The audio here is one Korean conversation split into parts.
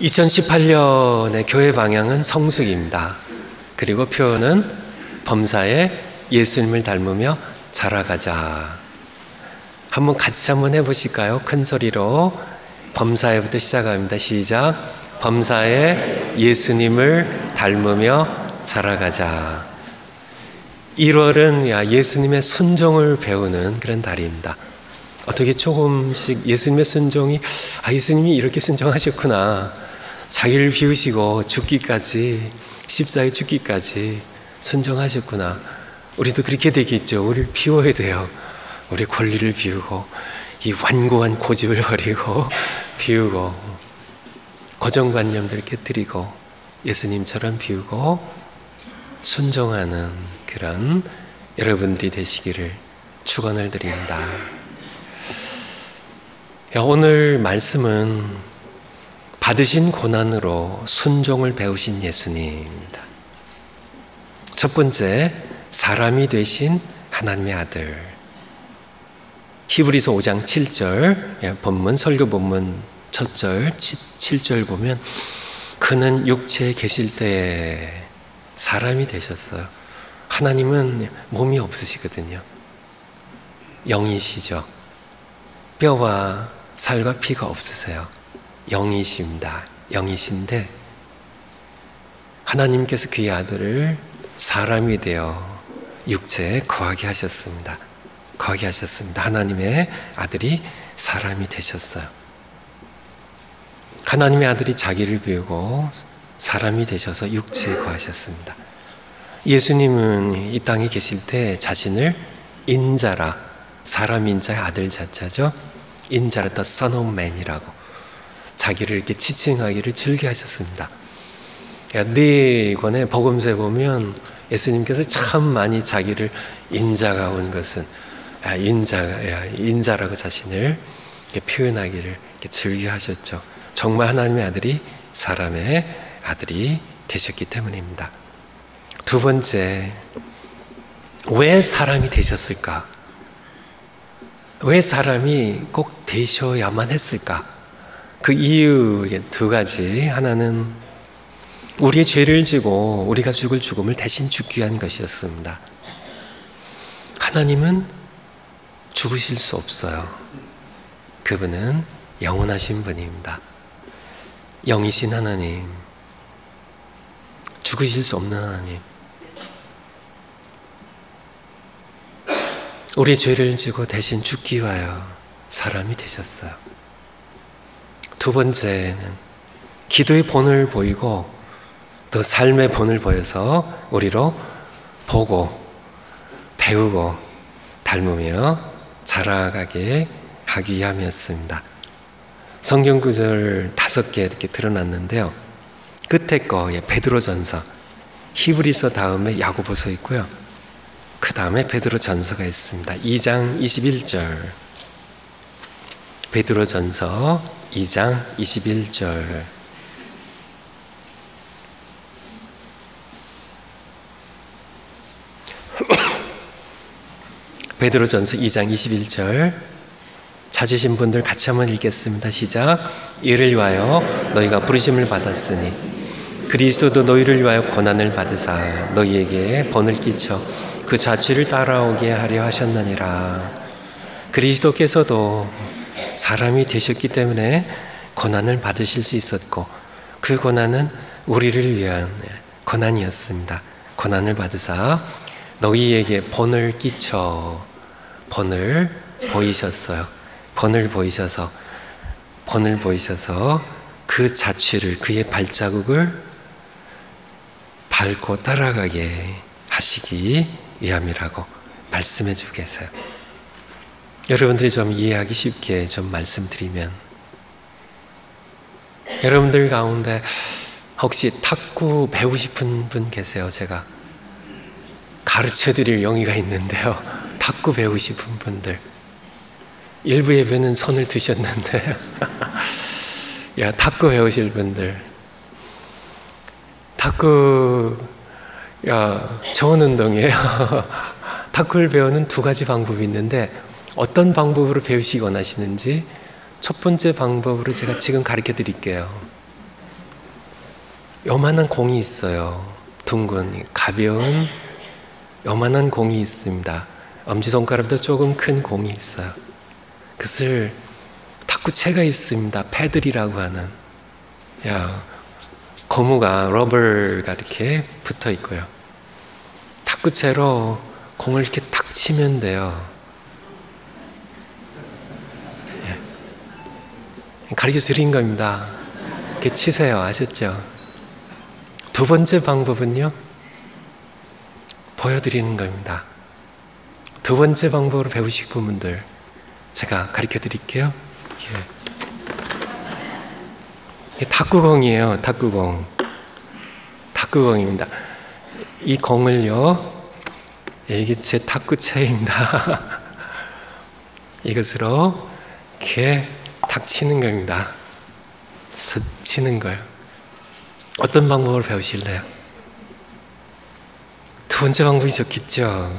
2018년의 교회 방향은 성숙입니다. 그리고 표현은 범사에 예수님을 닮으며 자라가자. 한번 같이 한번 해보실까요? 큰 소리로 범사에부터 시작합니다. 시작. 범사에 예수님을 닮으며 자라가자. 1월은 예수님의 순종을 배우는 그런 달입니다. 어떻게 조금씩 예수님의 순종이 예수님이 이렇게 순종하셨구나. 자기를 비우시고 죽기까지, 십자가에 죽기까지 순종하셨구나. 우리도 그렇게 되겠죠. 우리를 비워야 돼요. 우리 권리를 비우고 이 완고한 고집을 버리고 비우고 고정관념들 깨뜨리고 예수님처럼 비우고 순종하는 그런 여러분들이 되시기를 축원을 드립니다. 오늘 말씀은 받으신 고난으로 순종을 배우신 예수님입니다. 첫 번째, 사람이 되신 하나님의 아들. 히브리서 5장 7절 본문, 설교 본문 첫 절 7절 보면 그는 육체에 계실 때에 사람이 되셨어요. 하나님은 몸이 없으시거든요. 영이시죠. 뼈와 살과 피가 없으세요. 영이십니다. 영이신데 하나님께서 그의 아들을 사람이 되어 육체에 거하게 하셨습니다. 거하게 하셨습니다. 하나님의 아들이 사람이 되셨어요. 하나님의 아들이 자기를 비우고 사람이 되셔서 육체에 거하셨습니다. 예수님은 이 땅에 계실 때 자신을 인자라, 사람 인자의 아들 자자죠. 인자라, the Son of Man이라고 자기를 이렇게 지칭하기를 즐겨하셨습니다. 네 권의 복음서에 보면 예수님께서 참 많이 자기를 인자가 온 것은 인자라고 자신을 이렇게 표현하기를 이렇게 즐겨하셨죠. 정말 하나님의 아들이 사람의 아들이 되셨기 때문입니다. 두 번째, 왜 사람이 되셨을까? 왜 사람이 꼭 되셔야만 했을까? 그 이유 두 가지. 하나는 우리의 죄를 지고 우리가 죽을 죽음을 대신 죽기 위한 것이었습니다. 하나님은 죽으실 수 없어요. 그분은 영원하신 분입니다. 영이신 하나님, 죽으실 수 없는 하나님. 우리의 죄를 지고 대신 죽기 위하여 사람이 되셨어요. 두 번째는 기도의 본을 보이고 또 삶의 본을 보여서 우리로 보고 배우고 닮으며 자라가게 하기 위함이었습니다. 성경 구절 5개 이렇게 드러났는데요. 끝에 거 베드로전서, 히브리서 다음에 야고보서 있고요. 그 다음에 베드로전서가 있습니다. 2장 21절. 베드로전서 2장 21절. 베드로전서 2장 21절. 찾으신 분들 같이 한번 읽겠습니다. 시작. 이를 위하여 너희가 부르심을 받았으니 그리스도도 너희를 위하여 고난을 받으사 너희에게 본을 끼쳐 그 자취를 따라오게 하려 하셨느니라. 그리스도께서도 사람이 되셨기 때문에 고난을 받으실 수 있었고 그 고난은 우리를 위한 고난이었습니다. 고난을 받으사 너희에게 본을 끼쳐, 본을 보이셨어요. 본을 보이셔서 그 자취를, 그의 발자국을 밟고 따라가게 하시기 위함이라고 말씀해 주고 계세요. 여러분들이 좀 이해하기 쉽게 좀 말씀드리면, 여러분들 가운데 혹시 탁구 배우고 싶은 분 계세요? 제가 가르쳐 드릴 용의가 있는데요. 탁구 배우고 싶은 분들. 일부 예배는 손을 드셨는데 탁구 배우실 분들, 탁구 좋은 운동이에요. 탁구를 배우는 두 가지 방법이 있는데 어떤 방법으로 배우시기 원하시는지 첫 번째 방법으로 제가 지금 가르쳐 드릴게요. 요만한 공이 있어요. 둥근 가벼운 요만한 공이 있습니다. 엄지손가락보다 조금 큰 공이 있어요. 그것을 탁구채가 있습니다. 패들이라고 하는, 고무가 러버가 이렇게 붙어 있고요. 탁구채로 공을 이렇게 탁 치면 돼요. 가르쳐 드린 겁니다. 이렇게 치세요. 아셨죠? 두 번째 방법은요, 보여드리는 겁니다. 두 번째 방법으로 배우시고 분들 제가 가르쳐 드릴게요. 탁구공이에요. 탁구공입니다. 이 공을요, 이게 제 탁구채입니다. 이것으로 이렇게 탁 치는 겁니다. 치는 거예요. 어떤 방법으로 배우실래요? 두 번째 방법이 좋겠죠.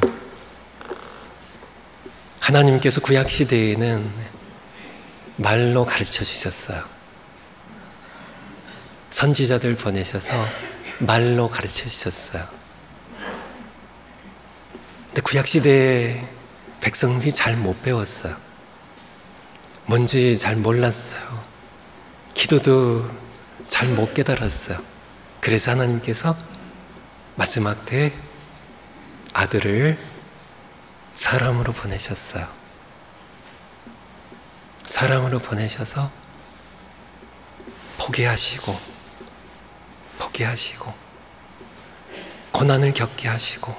하나님께서 구약시대에는 말로 가르쳐 주셨어요. 선지자들 보내셔서 말로 가르쳐 주셨어요. 근데 구약시대에 백성들이 잘 못 배웠어요. 뭔지 잘 몰랐어요. 기도도 잘 못 깨달았어요. 그래서 하나님께서 마지막 때 아들을 사람으로 보내셨어요. 사람으로 보내셔서 포기하시고 고난을 겪게 하시고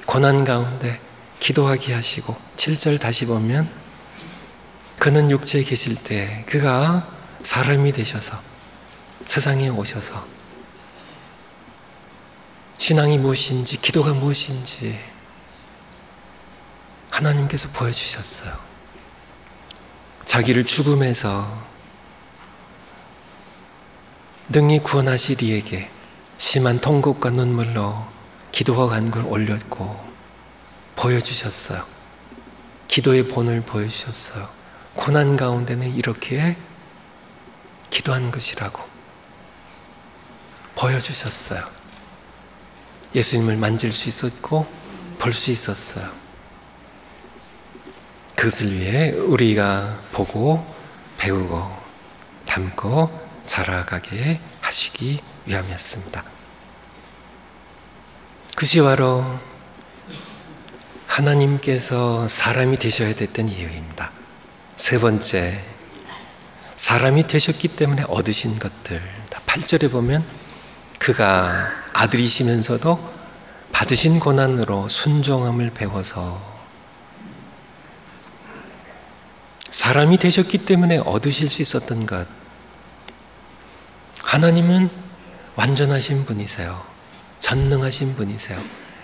고난 가운데 기도하게 하시고 7절 다시 보면 그는 육체에 계실 때 그가 사람이 되셔서 세상에 오셔서 신앙이 무엇인지 기도가 무엇인지 하나님께서 보여주셨어요. 자기를 죽음에서 능히 구원하실 이에게 심한 통곡과 눈물로 기도와 간구를 올렸고 보여주셨어요. 기도의 본을 보여주셨어요. 고난 가운데는 이렇게 기도한 것이라고 보여주셨어요. 예수님을 만질 수 있었고 볼 수 있었어요. 그것을 위해 우리가 보고 배우고 담고 자라가게 하시기 위함이었습니다. 그것이 바로 하나님께서 사람이 되셔야 됐던 이유입니다. 세 번째, 사람이 되셨기 때문에 얻으신 것들. 8절에 보면 그가 아들이시면서도 받으신 고난으로 순종함을 배워서 사람이 되셨기 때문에 얻으실 수 있었던 것. 하나님은 완전하신 분이세요. 전능하신 분이세요.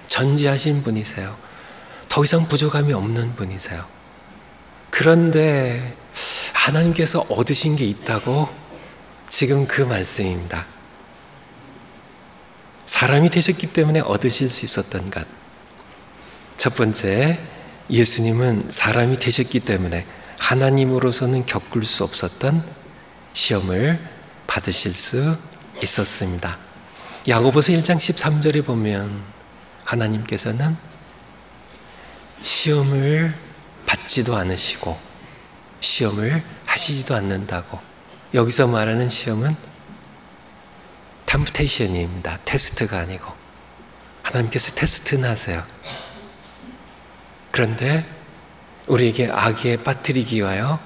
전지하신 분이세요. 더 이상 부족함이 없는 분이세요. 그런데 하나님께서 얻으신 게 있다고 지금 그 말씀입니다. 사람이 되셨기 때문에 얻으실 수 있었던 것. 첫 번째, 예수님은 사람이 되셨기 때문에 하나님으로서는 겪을 수 없었던 시험을 받으실 수 있었습니다. 야고보서 1장 13절에 보면 하나님께서는 시험을 받지도 않으시고 시험을 하시지도 않는다고. 여기서 말하는 시험은 템프테이션입니다. 테스트가 아니고. 하나님께서 테스트는 하세요. 그런데 우리에게 악에 빠뜨리기 위하여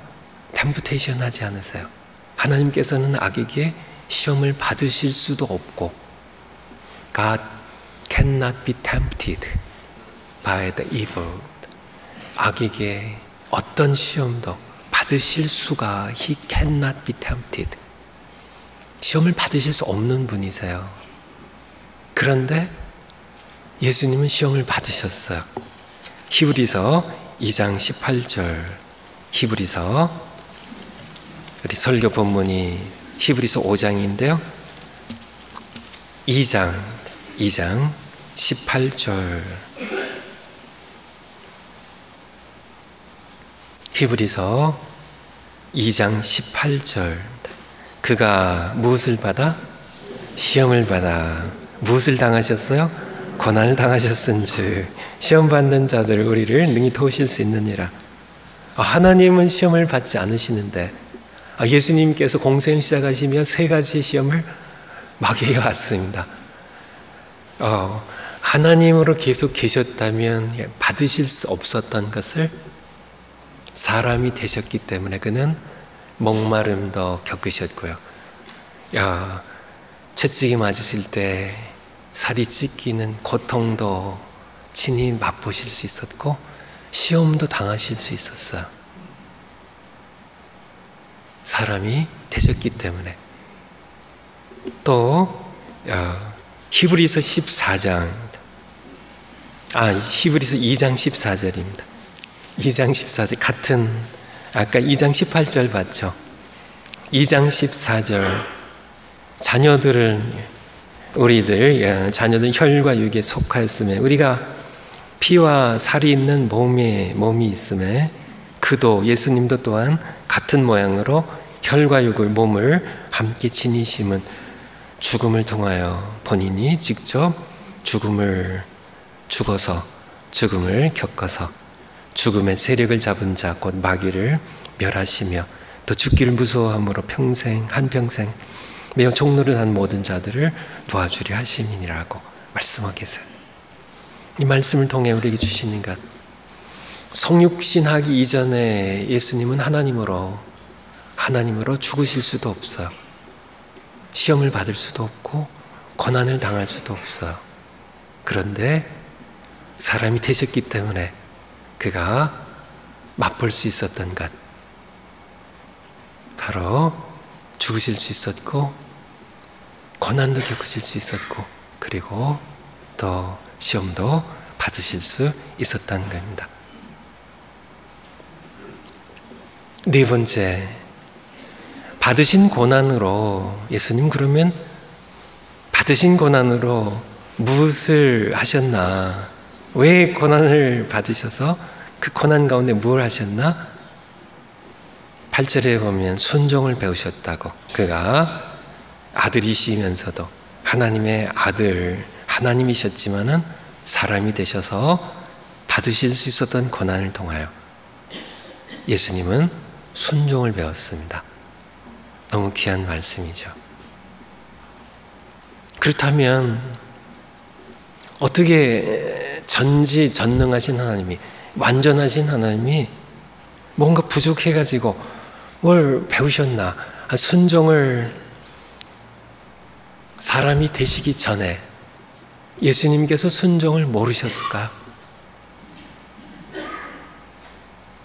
템프테이션 하지 않으세요. 하나님께서는 악에게 시험을 받으실 수도 없고 God cannot be tempted by the evil. 악에게 어떤 시험도 받으실 수가 He cannot be tempted. 시험을 받으실 수 없는 분이세요. 그런데 예수님은 시험을 받으셨어요. 히브리서 2장 18절. 히브리서, 우리 설교 본문이 히브리서 5장인데요. 2장 18절. 히브리서 2장 18절. 그가 무엇을 받아? 시험을 받아 무엇을 당하셨어요? 고난을 당하셨은즉 시험 받는 자들 우리를 능히 도우실 수 있느니라. 하나님은 시험을 받지 않으시는데 예수님께서 공생을 시작하시며 세 가지 시험을 마귀가 왔습니다. 하나님으로 계속 계셨다면 받으실 수 없었던 것을 사람이 되셨기 때문에 그는 목마름도 겪으셨고요. 채찍이 맞으실 때 살이 찢기는 고통도 친히 맛보실 수 있었고 시험도 당하실 수 있었어요. 사람이 되셨기 때문에. 또 히브리서 14장 히브리서 2장 14절입니다. 2장 14절 같은 아까 2장 18절 봤죠? 2장 14절 자녀들은 혈과 육에 속하였으며 우리가 피와 살이 있는 몸이 있음에 그도 예수님도 또한 같은 모양으로 혈과 육을 몸을 함께 지니심은 죽음을 통하여 본인이 직접 죽음을 겪어서 죽음의 세력을 잡은 자 곧 마귀를 멸하시며 또 죽기를 무서워함으로 한평생 매우 종노릇 한 모든 자들을 도와주려 하심이니라고 말씀하고 계세요. 이 말씀을 통해 우리에게 주시는 것, 성육신하기 이전에 예수님은 하나님으로 죽으실 수도 없어요. 시험을 받을 수도 없고 고난을 당할 수도 없어요. 그런데 사람이 되셨기 때문에 그가 맛볼 수 있었던 것, 바로 죽으실 수 있었고 고난도 겪으실 수 있었고 그리고 또 시험도 받으실 수 있었다는 겁니다. 네 번째, 받으신 고난으로 예수님 그러면 받으신 고난으로 무엇을 하셨나? 왜 고난을 받으셔서 그 고난 가운데 뭘 하셨나? 8절에 보면 순종을 배우셨다고. 그가 아들이시면서도 하나님의 아들, 하나님이셨지만은 사람이 되셔서 받으실 수 있었던 고난을 통하여 예수님은 순종을 배웠습니다. 너무 귀한 말씀이죠. 그렇다면 어떻게 전지전능하신 하나님이, 완전하신 하나님이 뭔가 부족해가지고 뭘 배우셨나? 순종을 사람이 되시기 전에 예수님께서 순종을 모르셨을까요?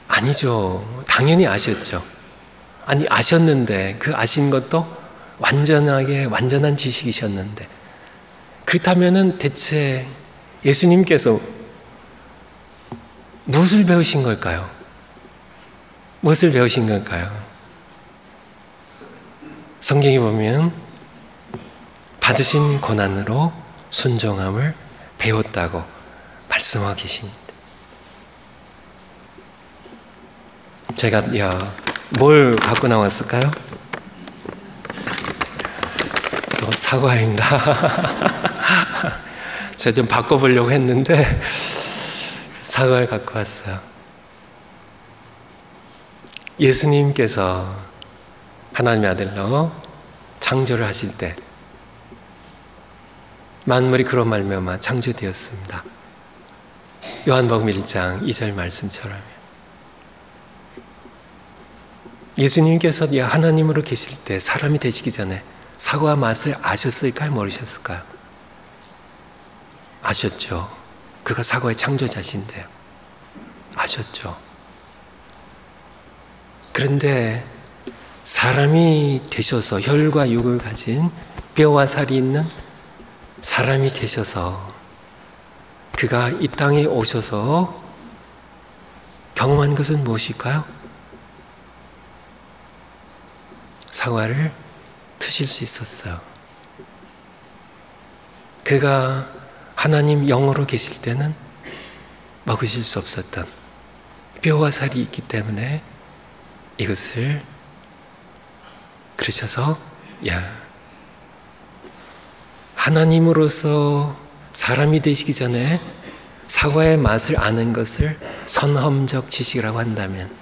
아니죠. 당연히 아셨죠. 아셨는데 그 아신 것도 완전한 지식이셨는데, 그렇다면은 대체 예수님께서 무엇을 배우신 걸까요? 무엇을 배우신 걸까요? 성경에 보면 받으신 고난으로 순종함을 배웠다고 말씀하고 계십니다. 제가 뭘 갖고 나왔을까요? 사과인가? 제가 좀 바꿔보려고 했는데 사과를 갖고 왔어요. 예수님께서 하나님의 아들로 창조를 하실 때 만물이 그로 말미암아 창조되었습니다. 요한복음 1장 2절 말씀처럼 예수님께서 하나님으로 계실 때 사람이 되시기 전에 사과 맛을 아셨을까요? 모르셨을까요? 아셨죠. 그가 사과의 창조자신데요. 아셨죠. 그런데 사람이 되셔서 혈과 육을 가진 뼈와 살이 있는 사람이 되셔서 그가 이 땅에 오셔서 경험한 것은 무엇일까요? 사과를 드실 수 있었어요. 그가 하나님 영으로 계실 때는 먹으실 수 없었던 뼈와 살이 있기 때문에 이것을 그러셔서 하나님으로서 사람이 되시기 전에 사과의 맛을 아는 것을 선험적 지식이라고 한다면,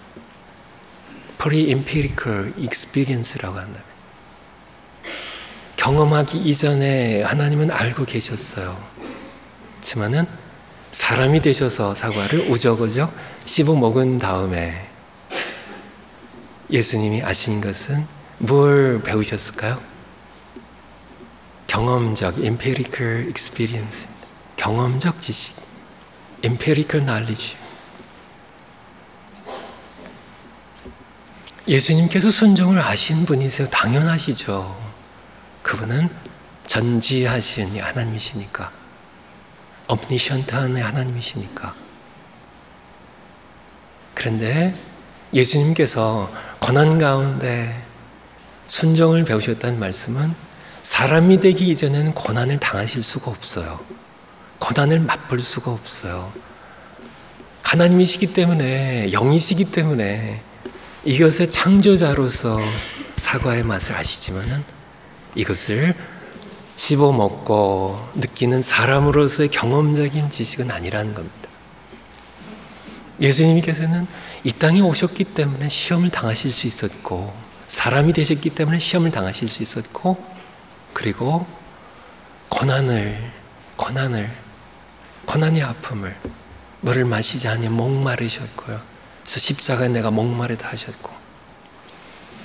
pre-empirical experience라고 한다면, 경험하기 이전에 하나님은 알고 계셨어요. 하지만은 사람이 되셔서 사과를 우적우적 씹어 먹은 다음에 예수님이 아신 것은 뭘 배우셨을까요? 경험적, empirical experience입니다. 경험적 지식, empirical knowledge. 예수님께서 순종을 아신 분이세요. 당연하시죠. 그분은 전지하신 하나님이시니까, omniscient한 하나님이시니까. 그런데 예수님께서 고난 가운데 순종을 배우셨다는 말씀은 사람이 되기 이전에는 고난을 당하실 수가 없어요. 고난을 맛볼 수가 없어요. 하나님이시기 때문에, 영이시기 때문에 이것의 창조자로서 사과의 맛을 아시지만은 이것을 씹어먹고 느끼는 사람으로서의 경험적인 지식은 아니라는 겁니다. 예수님께서는 이 땅에 오셨기 때문에 시험을 당하실 수 있었고, 사람이 되셨기 때문에 시험을 당하실 수 있었고, 그리고 고난의 아픔을, 물을 마시지 않으면 목마르셨고요. 그래서 십자가에 내가 목마르다 하셨고,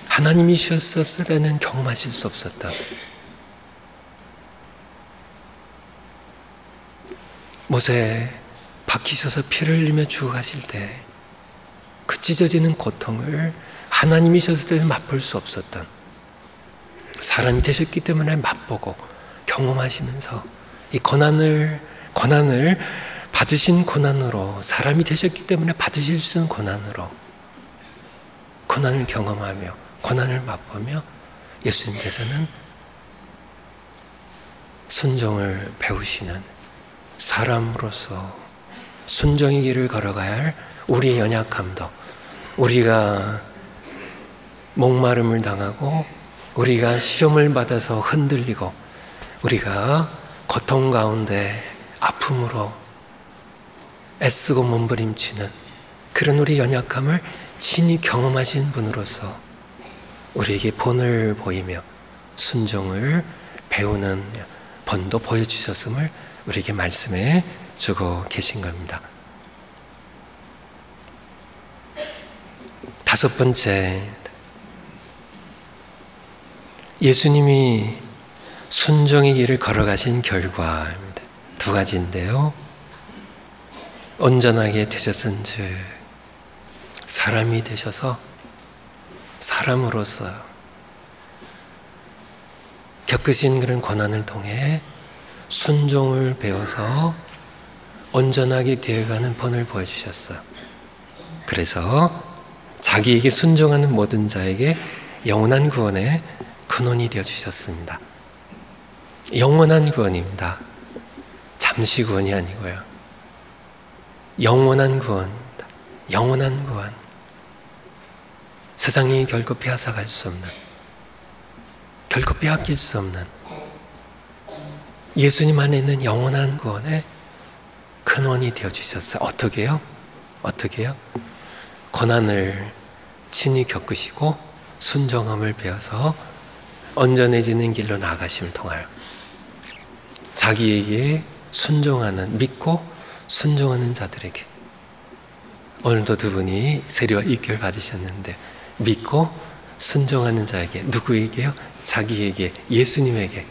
하나님이셨었으려는 경험하실 수 없었다. 모세 박히셔서 피를 흘리며 죽어가실 때 그 찢어지는 고통을 하나님이셨을 때는 맛볼 수 없었던, 사람이 되셨기 때문에 맛보고 경험하시면서 이 고난을 받으신 고난으로, 사람이 되셨기 때문에 받으실 수 있는 고난으로 고난을 경험하며 고난을 맛보며 예수님께서는 순종을 배우시는 사람으로서 순종의 길을 걸어가야 할 우리의 연약함도, 우리가 목마름을 당하고 우리가 시험을 받아서 흔들리고 우리가 고통 가운데 아픔으로 애쓰고 몸부림치는 그런 우리 연약함을 친히 경험하신 분으로서 우리에게 본을 보이며 순종을 배우는 본도 보여주셨음을 우리에게 말씀해 주고 계신 겁니다. 다섯 번째, 예수님이 순종의 길을 걸어가신 결과입니다. 두 가지인데요. 온전하게 되셨은즉 사람이 되셔서 사람으로서 겪으신 그런 고난을 통해 순종을 배워서 온전하게 되어가는 본을 보여주셨어요. 그래서 자기에게 순종하는 모든 자에게 영원한 구원의 근원이 되어주셨습니다. 영원한 구원입니다. 잠시 구원이 아니고요. 영원한 구원입니다. 영원한 구원. 세상이 결코 빼앗아갈 수 없는, 결코 빼앗길 수 없는 예수님 안에 있는 영원한 구원의 근원이 되어주셨어요. 어떻게요? 어떻게요? 고난을 친히 겪으시고 순종함을 배워서 온전해지는 길로 나아가심을 통하여 자기에게 순종하는, 믿고 순종하는 자들에게, 오늘도 두 분이 세례와 입결 받으셨는데 믿고 순종하는 자에게, 누구에게요? 자기에게, 예수님에게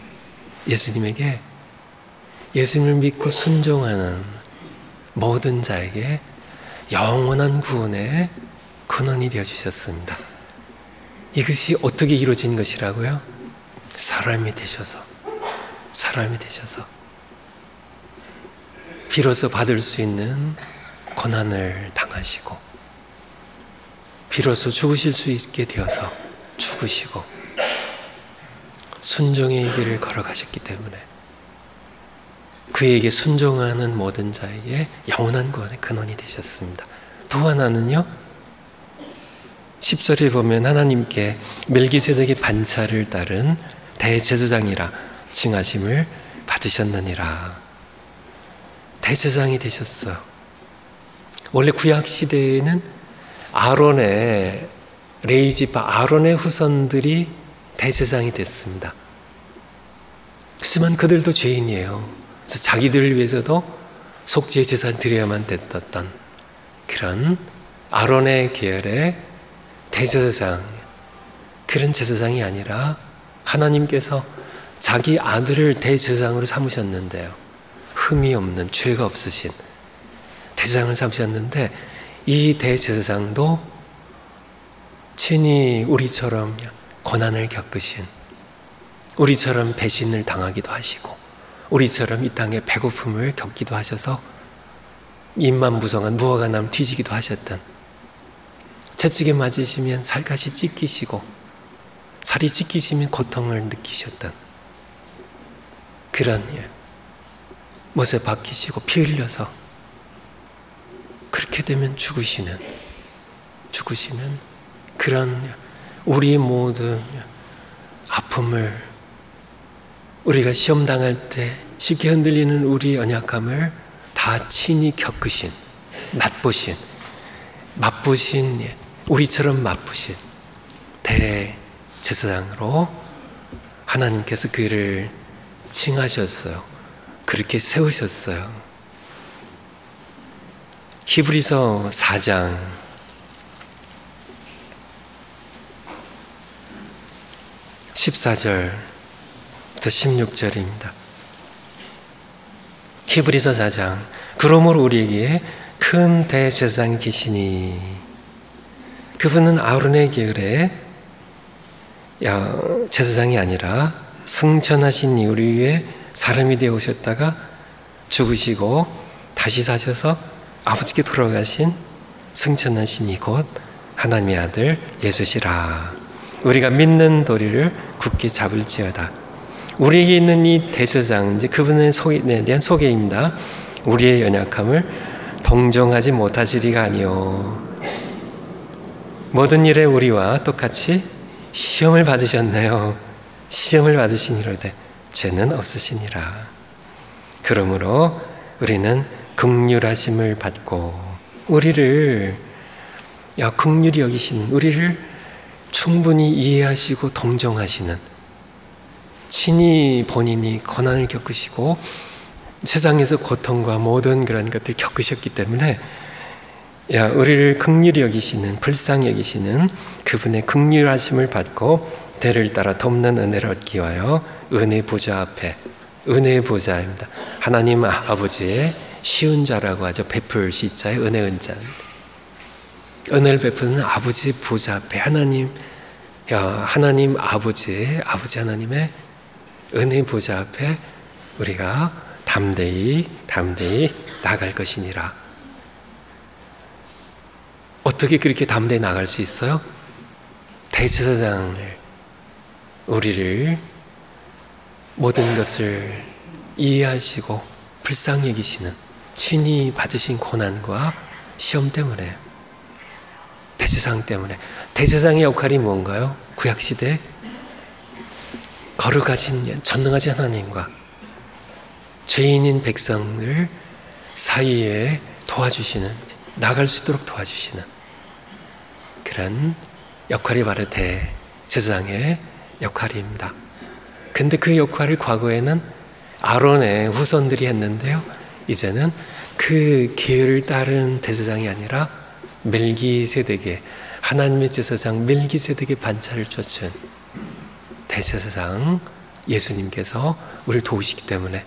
예수님을 믿고 순종하는 모든 자에게 영원한 구원의 근원이 되어주셨습니다. 이것이 어떻게 이루어진 것이라고요? 사람이 되셔서 비로소 받을 수 있는 고난을 당하시고 비로소 죽으실 수 있게 되어서 죽으시고 순종의 길을 걸어가셨기 때문에 그에게 순종하는 모든 자에게 영원한 구원의 근원이 되셨습니다. 또 하나는요, 10절에 보면 하나님께 멜기세덱의 반차를 따른 대제사장이라 칭하심을 받으셨느니라. 대제사장이 되셨어요. 원래 구약 시대에는 아론의 레위지파 아론의 후손들이 대제사장이 됐습니다. 하지만 그들도 죄인이에요. 그래서 자기들을 위해서도 속죄 제사 드려야만 됐던 그런 아론의 계열의 대제사장, 그런 제사장이 아니라 하나님께서 자기 아들을 대제사장으로 삼으셨는데요. 흠이 없는, 죄가 없으신 대제사장을 삼으셨는데, 이 대제사장도 친히 우리처럼 고난을 겪으신, 우리처럼 배신을 당하기도 하시고 우리처럼 이 땅에 배고픔을 겪기도 하셔서 입만 무성한 무화과 나무 뒤지기도 하셨던, 채찍에 맞으시면 살갗이 찢기시고 살이 찢기시면 고통을 느끼셨던 그런 못에 박히시고 피 흘려서 그렇게 되면 죽으시는 그런 우리 모든 아픔을, 우리가 시험 당할 때 쉽게 흔들리는 우리 연약함을 다 친히 겪으신, 맛보신, 우리처럼 맛보신 대제사장으로 하나님께서 그를 칭하셨어요. 그렇게 세우셨어요. 히브리서 4장 14절부터 16절입니다. 히브리서 4장, 그러므로 우리에게 큰 대제사장이 계시니 그분은 아론의 계열의 제사장이 아니라 승천하신 우리 위에 사람이 되어 오셨다가 죽으시고 다시 사셔서 아버지께 돌아가신 승천하신 이곳 하나님의 아들 예수시라. 우리가 믿는 도리를 굳게 잡을지어다. 우리에게 있는 이 대제사장, 이제 그분에 대한 소개입니다. 우리의 연약함을 동정하지 못하시리가 아니요, 모든 일에 우리와 똑같이 시험을 받으셨네요. 시험을 받으시니로되 죄는 없으시니라. 그러므로 우리는 긍휼하심을 받고 우리를 긍휼히 여기시는, 우리를 충분히 이해하시고 동정하시는, 친히 본인이 고난을 겪으시고 세상에서 고통과 모든 그런 것들을 겪으셨기 때문에 우리를 긍휼히 여기시는, 불쌍히 여기시는 그분의 긍휼하심을 받고 대를 따라 돕는 은혜를 얻기 위하여 은혜 보좌 앞에, 은혜의 보좌입니다. 하나님 아버지의 시은 자라고 하죠. 베풀 시자의 은혜은 자, 은혜를 베푸는 아버지 보좌 앞에 하나님 아버지 하나님의 은혜 보좌 앞에 우리가 담대히 나갈 것이니라. 어떻게 그렇게 담대히 나갈 수 있어요? 대제사장을, 우리를 모든 것을 이해하시고 불쌍히 여기시는, 친히 받으신 고난과 시험 때문에, 대제사장 때문에. 대제사장의 역할이 뭔가요? 구약시대 거룩하신 전능하신 하나님과 죄인인 백성을 사이에 도와주시는, 나갈 수 있도록 도와주시는 그런 역할이 바로 대제사장의 역할입니다. 근데 그 역할을 과거에는 아론의 후손들이 했는데요, 이제는 그 계율을 따른 대제사장이 아니라 멜기세덱의, 하나님의 제사장 멜기세덱의 반차를 쫓은 대제사장 예수님께서 우리를 도우시기 때문에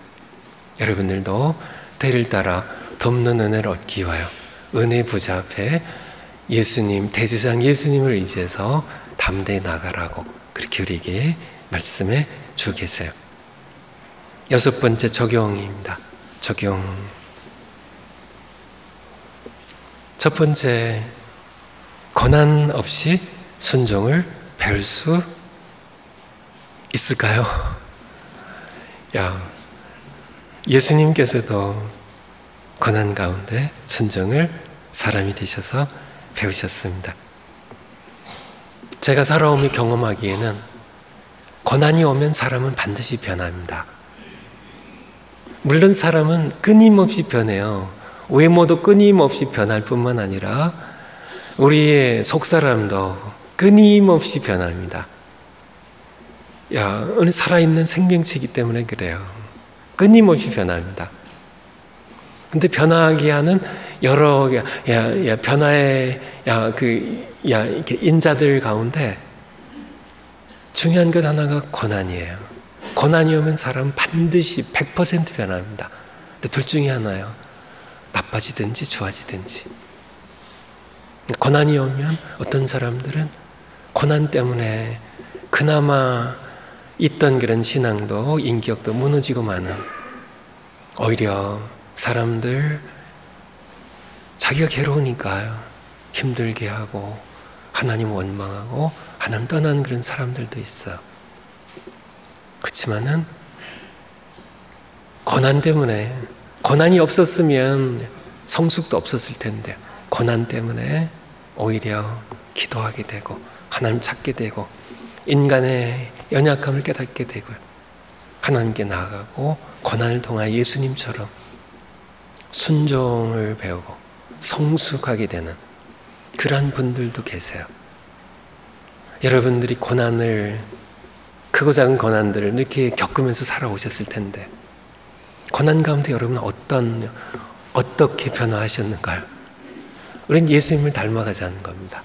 여러분들도 대를 따라 돕는 은혜를 얻기 위하여 은혜 보좌 앞에 예수님, 대제사장 예수님을 의지해서 담대히 나가라고 그렇게 우리에게 말씀해 주고 계세요. 6번째 적용입니다. 적용. 첫 번째, 고난 없이 순종을 배울 수 있을까요? 예수님께서도 고난 가운데 순종을 사람이 되셔서 배우셨습니다. 제가 살아오며 경험하기에는 고난이 오면 사람은 반드시 변합니다. 물론 사람은 끊임없이 변해요. 외모도 끊임없이 변할 뿐만 아니라 우리의 속사람도 끊임없이 변합니다. 오늘 살아있는 생명체이기 때문에 그래요. 끊임없이 변합니다. 근데 변화하게 하는 여러 변화의 이렇게 인자들 가운데 중요한 것 하나가 고난이에요. 고난이 오면 사람은 반드시 100% 변합니다. 근데 둘 중에 하나예요. 나빠지든지 좋아지든지. 고난이 오면 어떤 사람들은 고난 때문에 그나마 있던 그런 신앙도 인격도 무너지고 마는, 오히려 사람들 자기가 괴로우니까 힘들게 하고 하나님 원망하고 하나님 떠나는 그런 사람들도 있어요. 그렇지만은 고난 때문에, 고난이 없었으면 성숙도 없었을 텐데 고난 때문에 오히려 기도하게 되고 하나님 찾게 되고 인간의 연약함을 깨닫게 되고 하나님께 나아가고 고난을 통하여 예수님처럼 순종을 배우고 성숙하게 되는 그러한 분들도 계세요. 여러분들이 고난을, 크고 작은 고난들을 이렇게 겪으면서 살아오셨을 텐데 고난 가운데 여러분은 어떻게 변화하셨는가요? 우리는 예수님을 닮아가자는 겁니다.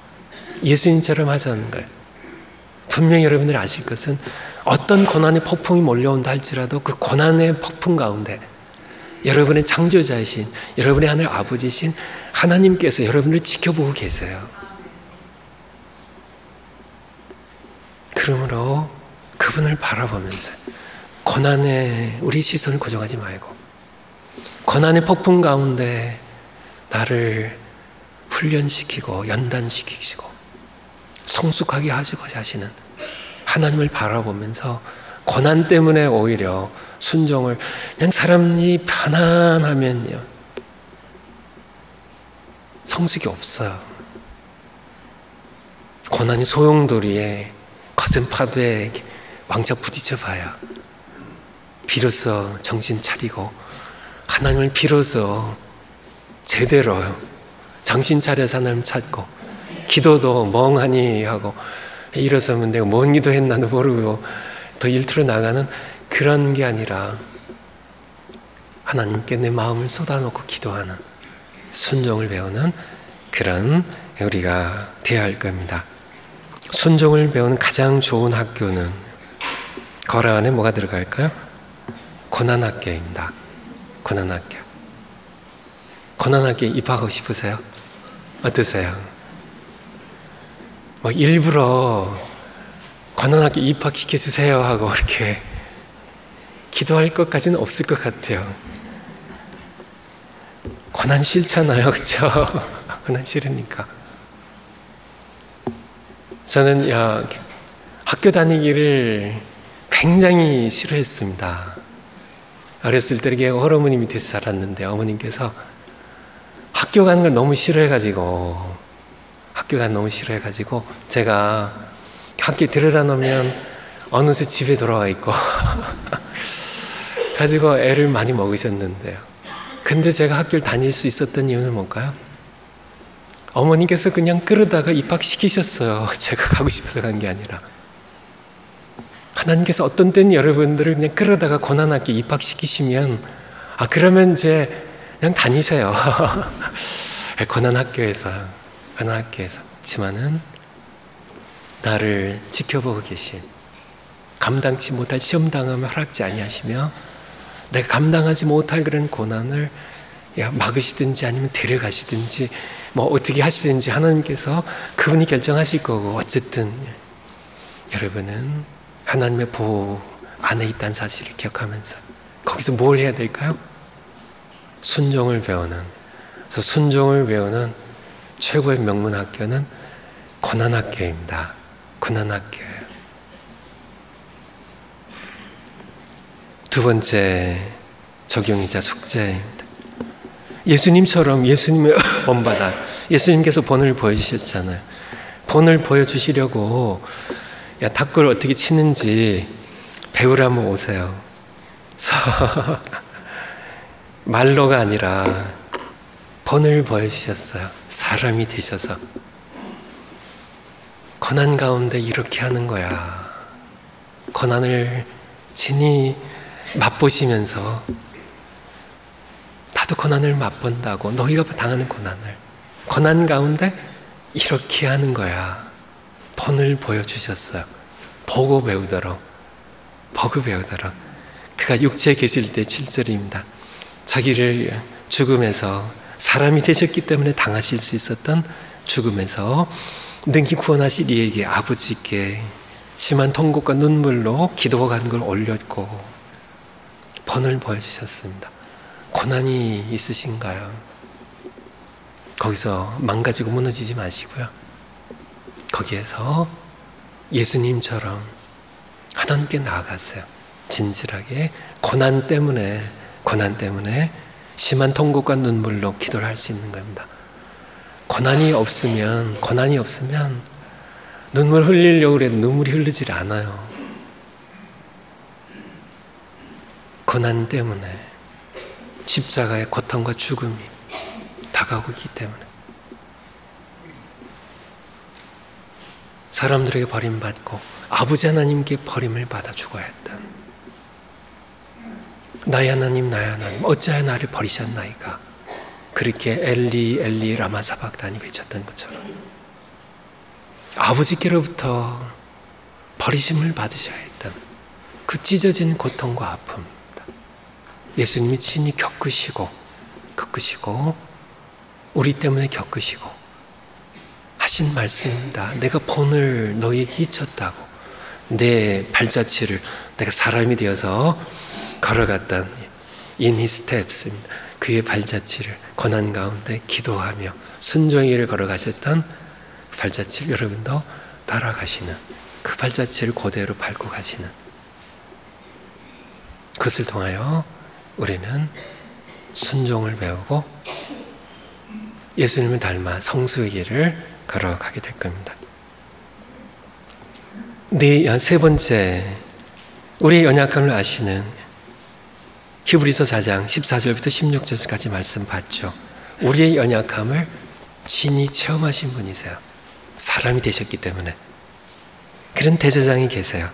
예수님처럼 하자는 거예요. 분명히 여러분들이 아실 것은 어떤 고난의 폭풍이 몰려온다 할지라도 그 고난의 폭풍 가운데 여러분의 창조자이신, 여러분의 하늘 아버지이신 하나님께서 여러분을 지켜보고 계세요. 그러므로 그분을 바라보면서 고난에 우리 시선을 고정하지 말고 고난의 폭풍 가운데 나를 훈련시키고 연단시키시고 성숙하게 하시고자 하시는 하나님을 바라보면서 고난 때문에 오히려 순종을, 그냥 사람이 편안하면요 성숙이 없어요. 고난이 소용돌이에 거센 파도에 왕자 부딪혀 봐야 비로소 정신 차리고 하나님을 비로소 제대로 정신 차려서 하나님 찾고 기도도 멍하니 하고 일어서면 내가 뭔 기도했나도 모르고 더 일터로 나가는 그런 게 아니라 하나님께 내 마음을 쏟아놓고 기도하는 순종을 배우는 그런 우리가 되어야 할 겁니다. 순종을 배우는 가장 좋은 학교는 거라 안에 뭐가 들어갈까요? 고난학교입니다. 고난학교. 고난학교에 입학하고 싶으세요? 어떠세요? 뭐 일부러 고난학교 입학시켜주세요 하고 이렇게 기도할 것까지는 없을 것 같아요. 고난 싫잖아요, 그렇죠? 고난 싫으니까. 저는 학교 다니기를 굉장히 싫어했습니다. 어렸을 때 이렇게 할아버님 밑에서 자랐는데 어머님께서 학교 가는 걸 너무 싫어해가지고 제가 학교에 들여다 놓으면 어느새 집에 돌아와 있고 가지고 애를 많이 먹으셨는데요. 근데 제가 학교를 다닐 수 있었던 이유는 뭘까요? 어머니께서 그냥 끌어다가 입학시키셨어요. 제가 가고 싶어서 간 게 아니라. 하나님께서 어떤 때는 여러분들을 그냥 끌어다가 고난학교에 입학시키시면 그러면 이제 그냥 다니세요. 고난학교에서. 그렇지만은 나를 지켜보고 계신, 감당치 못할 시험 당하면 허락지 아니하시며 내가 감당하지 못할 그런 고난을 막으시든지 아니면 데려가시든지 뭐 어떻게 하시든지 하나님께서 그분이 결정하실 거고, 어쨌든 여러분은 하나님의 보호 안에 있다는 사실을 기억하면서 거기서 뭘 해야 될까요? 순종을 배우는, 그래서 순종을 배우는 최고의 명문 학교는 고난학교입니다. 고난학교예요. 두 번째 적용이자 숙제입니다. 예수님처럼 예수님의 본받아, 예수님께서 본을 보여주셨잖아요. 본을 보여주시려고 탁구를 어떻게 치는지 배우러 한번 오세요. 말로가 아니라 본을 보여주셨어요. 사람이 되셔서. 고난 가운데 이렇게 하는 거야. 고난을 친히 맛보시면서 나도 고난을 맛본다고, 너희가 당하는 고난 가운데 이렇게 하는 거야. 본을 보여주셨어요. 보고 배우도록. 그가 육체에 계실 때 7절입니다. 자기를 죽음에서, 사람이 되셨기 때문에 당하실 수 있었던 죽음에서 능히 구원하실 이에게, 아버지께 심한 통곡과 눈물로 기도가 간 걸 올렸고 본을 보여주셨습니다. 고난이 있으신가요? 거기서 망가지고 무너지지 마시고요. 거기에서 예수님처럼 하나님께 나아가세요. 진실하게 고난 때문에 심한 통곡과 눈물로 기도를 할 수 있는 겁니다. 고난이 없으면 눈물 흘리려고 해도 눈물이 흐르질 않아요. 고난 때문에, 십자가의 고통과 죽음이 다가오고 있기 때문에, 사람들에게 버림받고 아버지 하나님께 버림을 받아 죽어야 했던, 나의 하나님 어찌하여 나를 버리셨나이까, 그렇게 엘리 엘리 라마 사박다니 외쳤던 것처럼 아버지께로부터 버리심을 받으셔야 했던 그 찢어진 고통과 아픔, 예수님이 친히 겪으시고 우리 때문에 겪으시고 하신 말씀입니다. 내가 본을 너희에게 잊혔다고. 내 발자취를, 내가 사람이 되어서 걸어갔던 in his steps입니다. 그의 발자취를 고난 가운데 기도하며 순종의 길을 걸어가셨던 그 발자취를 여러분도 따라가시는, 그 발자취를 그대로 밟고 가시는, 그것을 통하여 우리는 순종을 배우고 예수님을 닮아 성수의 길을 걸어가게 될 겁니다. 세 번째, 우리의 연약함을 아시는 히브리서 4장 14절부터 16절까지 말씀 봤죠. 우리의 연약함을 친히 체험하신 분이세요. 사람이 되셨기 때문에. 그런 대제사장이 계세요.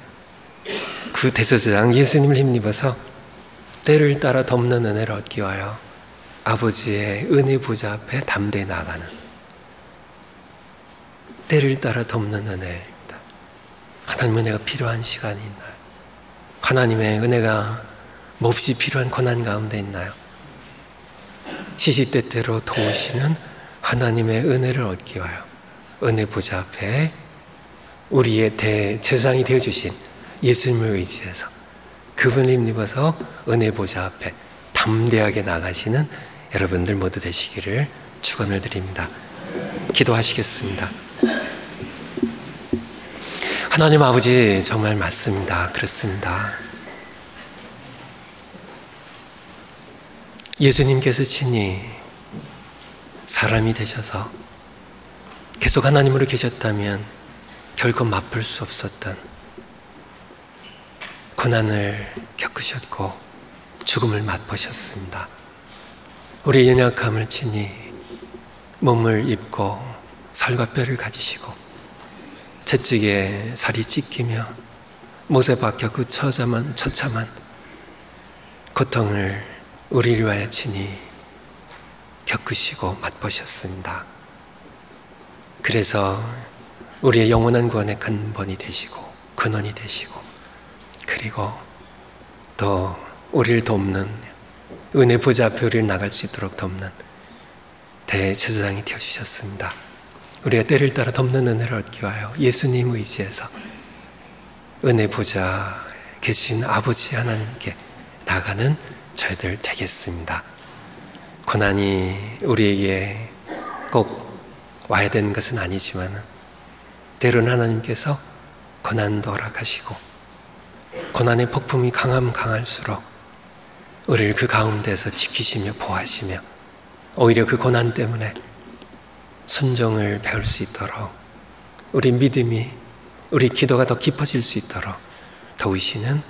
그 대제사장 예수님을 힘입어서 때를 따라 덮는 은혜를 얻기 위하여 아버지의 은혜 보좌 앞에 담대히 나아가는, 때를 따라 덮는 은혜입니다. 하나님의 은혜가 필요한 시간이 있나요? 하나님의 은혜가 몹시 필요한 고난 가운데 있나요? 시시때때로 도우시는 하나님의 은혜를 얻기 위하여 은혜 보좌 앞에 우리의 대제사장이 되어주신 예수님을 의지해서 그분을 힘입어서 은혜 보좌 앞에 담대하게 나가시는 여러분들 모두 되시기를 축원을 드립니다. 기도하시겠습니다. 하나님 아버지, 정말 맞습니다. 그렇습니다. 예수님께서 친히 사람이 되셔서 계속 하나님으로 계셨다면 결코 맛볼 수 없었던 고난을 겪으셨고 죽음을 맛보셨습니다. 우리의 연약함을 친히 몸을 입고 살과 뼈를 가지시고 채찍에 살이 찢기며 못에 박혀 그 처참한 고통을 우리를 위하여 친히 겪으시고 맛보셨습니다. 그래서 우리의 영원한 구원의 근본이 되시고 근원이 되시고, 그리고 또 우리를 돕는, 은혜 보좌 앞에 우리를 나갈 수 있도록 돕는 대제사장이 되어주셨습니다. 우리가 때를 따라 돕는 은혜를 얻기 위하여 예수님 의지해서 은혜 보좌에 계신 아버지 하나님께 나가는 저희들 되겠습니다. 고난이 우리에게 꼭 와야 되는 것은 아니지만 때로는 하나님께서 고난도 허락하시고 고난의 폭풍이 강하면 강할수록 우리를 그 가운데서 지키시며 보호하시며 오히려 그 고난 때문에 순종을 배울 수 있도록, 우리 믿음이, 우리 기도가 더 깊어질 수 있도록 도우시는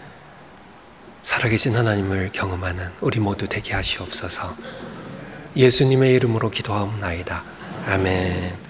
살아계신 하나님을 경험하는 우리 모두 되게 하시옵소서. 예수님의 이름으로 기도하옵나이다. 아멘.